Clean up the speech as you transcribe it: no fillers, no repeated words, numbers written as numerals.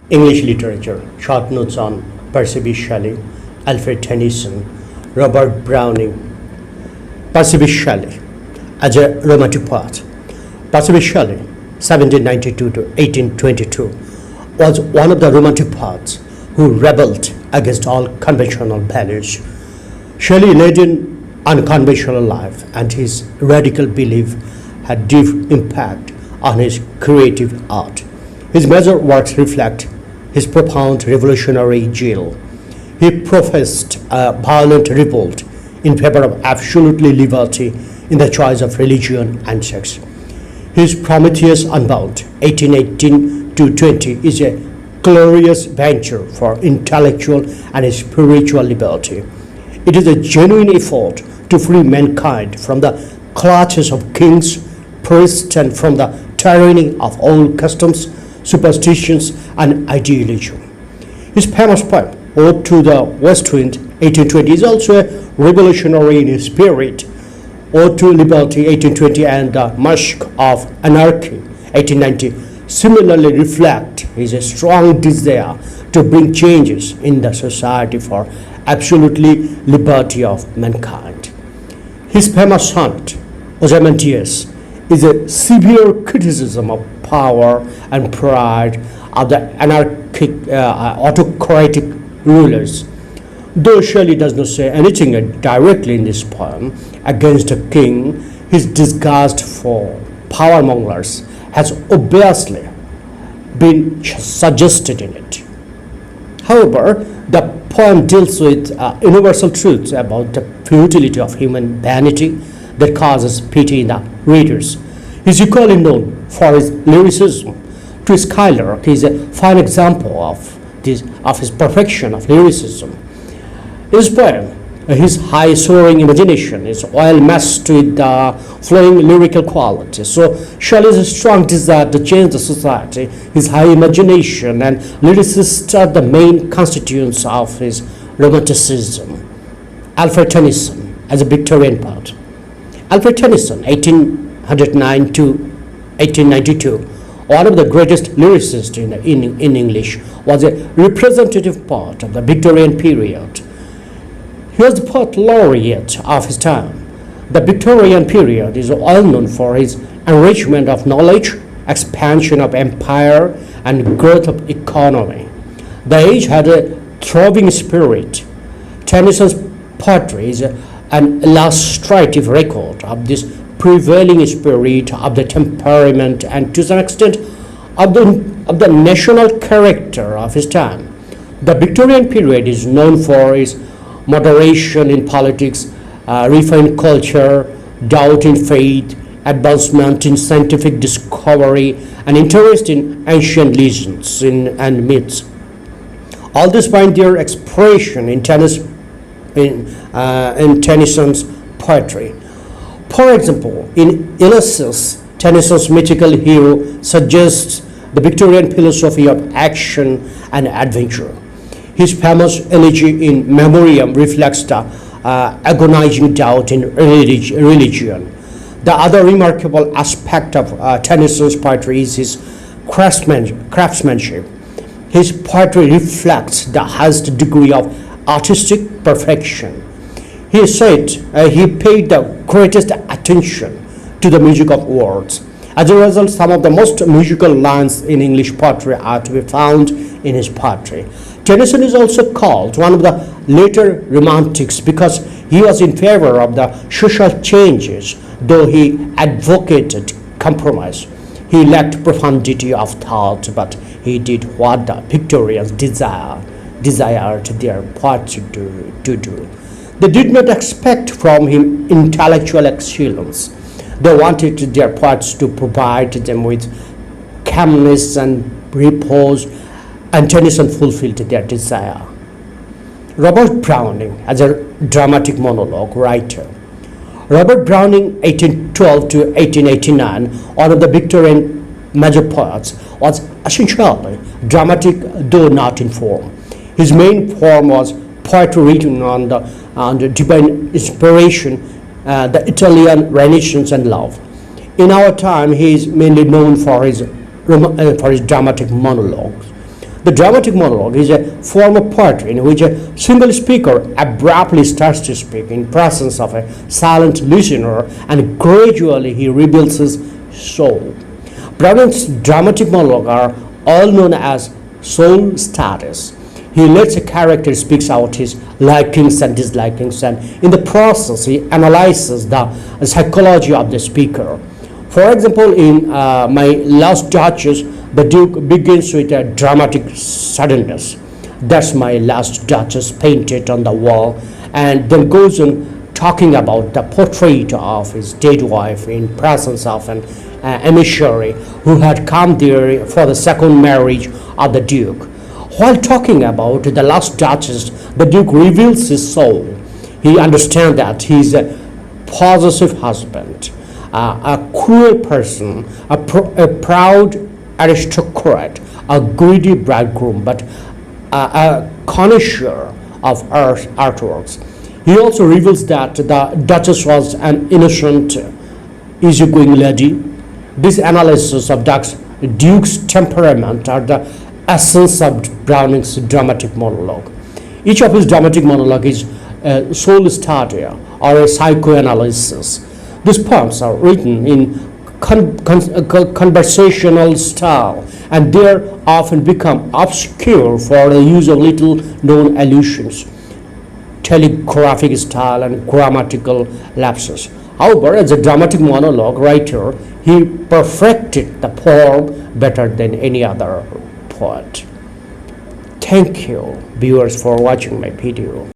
English literature, short notes on Percy B. Shelley, Alfred Tennyson, Robert Browning. Percy B. Shelley as a romantic poet. Percy B. Shelley, 1792 to 1822, was one of the romantic poets who rebelled against all conventional values. Shelley led an unconventional life, and his radical belief had deep impact on his creative art. His major works reflect his profound revolutionary zeal. He professed a violent revolt in favor of absolute liberty in the choice of religion and sex. His Prometheus Unbound, 1818 to 20, is a glorious venture for intellectual and spiritual liberty. It is a genuine effort to free mankind from the clutches of kings, priests, and from the tyranny of old customs, superstitions, and idealism. His famous poem, Ode to the West Wind, 1820, is also a revolutionary in spirit. Ode to Liberty, 1820, and The Mask of Anarchy, 1890, similarly reflect his strong desire to bring changes in the society for absolutely liberty of mankind. His famous sonnet, Ozymandias, is a severe criticism of power and pride of the anarchic, autocratic rulers. Though Shelley does not say anything directly in this poem against a king, his disgust for power mongers has obviously been suggested in it. However, the poem deals with universal truths about the futility of human vanity that causes pity in the readers. He is equally known for his lyricism. To Skylark, he is a fine example of his perfection of lyricism. In his poem, his high soaring imagination is well matched with the flowing lyrical qualities. So Shelley's strong desire to change the society, his high imagination, and lyricists are the main constituents of his romanticism. Alfred Tennyson as a Victorian poet. Alfred Tennyson, 1809 to 1892, one of the greatest lyricists in English, was a representative poet of the Victorian period. He was the poet laureate of his time. The Victorian period is well known for his enrichment of knowledge, expansion of empire, and growth of economy. The age had a thriving spirit. Tennyson's poetry is an illustrative record of this prevailing spirit, of the temperament, and to some extent of the national character of his time. The Victorian period is known for its moderation in politics, refined culture, doubt in faith, advancement in scientific discovery, and interest in ancient legends and myths. All this find their expression in Tennyson's poetry. For example, in Ulysses, Tennyson's mythical hero suggests the Victorian philosophy of action and adventure. His famous elegy in Memoriam reflects the agonizing doubt in religion. The other remarkable aspect of Tennyson's poetry is his craftsmanship. His poetry reflects the highest degree of artistic perfection. He said he paid the greatest attention to the music of words. As a result, some of the most musical lines in English poetry are to be found in his poetry. Tennyson is also called one of the later romantics because he was in favor of the social changes, though he advocated compromise. He lacked profundity of thought, but he did what the Victorians desired their poets to do. They did not expect from him intellectual excellence. They wanted their poets to provide them with calmness and repose, and Tennyson fulfilled their desire. Robert Browning as a dramatic monologue writer. Robert Browning, 1812 to 1889, one of the Victorian major poets, was essentially dramatic, though not in form. His main form was poetry written on the divine inspiration, the Italian Renaissance, and love. In our time, he is mainly known for his dramatic monologues. The dramatic monologue is a form of poetry in which a single speaker abruptly starts to speak in presence of a silent listener, and gradually he reveals his soul. Browning's dramatic monologue are all known as soul studies. He lets a character speaks out his likings and dislikings, and in the process he analyzes the psychology of the speaker. For example, in My Last Duchess, the Duke begins with a dramatic suddenness. That's my last Duchess painted on the wall, and then goes on talking about the portrait of his dead wife in presence of an emissary who had come there for the second marriage of the Duke. While talking about the last Duchess, the Duke reveals his soul. He understands that he is a possessive husband, a cruel person, a proud aristocrat, a greedy bridegroom, but a connoisseur of artworks. He also reveals that the Duchess was an innocent, easygoing lady. This analysis of Duke's temperament are the essence of Browning's dramatic monologue. Each of his dramatic monologue is a soul study or a psychoanalysis. These poems are written in conversational style, and they often become obscure for the use of little known allusions, telegraphic style, and grammatical lapses. However, as a dramatic monologue writer, he perfected the form better than any other poet. Thank you, viewers, for watching my video.